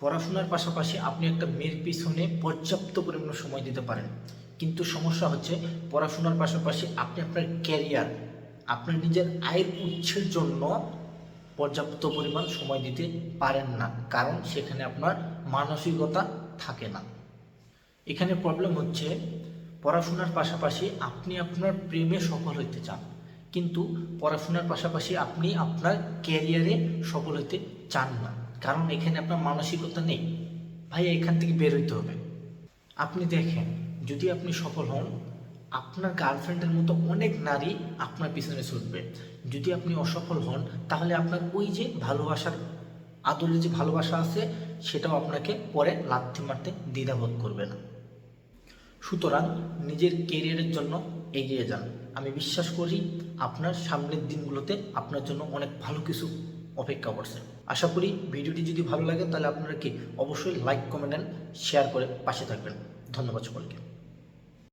পড়াশোনার পাশাপাশি আপনি একটা মেয়ের পিছনে পর্যাপ্ত পরিমাণ সময় দিতে পারেন, কিন্তু সমস্যা হচ্ছে পড়াশোনার পাশাপাশি আপনি আপনার ক্যারিয়ার, আপনার নিজের আয়ের উৎসের জন্য পর্যাপ্ত পরিমাণ সময় দিতে পারেন না, কারণ সেখানে আপনার মানসিকতা থাকে না। এখানে প্রবলেম হচ্ছে পড়াশোনার পাশাপাশি আপনি আপনার প্রেমে সফল হতে চান, কিন্তু পড়াশোনার পাশাপাশি আপনি আপনার ক্যারিয়ারে সফল হতে চান না, কারণ এখানে আপনার মানসিকতা নেই। ভাই, এখান থেকে বের হইতে হবে। আপনি দেখেন, যদি আপনি সফল হন, আপনার গার্লফ্রেন্ডের মতো অনেক নারী আপনার পিছনে ছুটবে। যদি আপনি অসফল হন, তাহলে আপনার ওই যে ভালোবাসার আদরের যে ভালোবাসা আছে, সেটাও আপনাকে পরে লাথি মারতে দ্বিধাবোধ করবে না। সুতরাং নিজের কেরিয়ারের জন্য এগিয়ে যান। আমি বিশ্বাস করি আপনার সামনের দিনগুলোতে আপনার জন্য অনেক ভালো কিছু অপেক্ষা করছে। আশা করি ভিডিওটি যদি ভালো লাগে তাহলে আপনারা কি অবশ্যই লাইক, কমেন্ট অ্যান্ড শেয়ার করে পাশে থাকবেন। ধন্যবাদ সকলকে।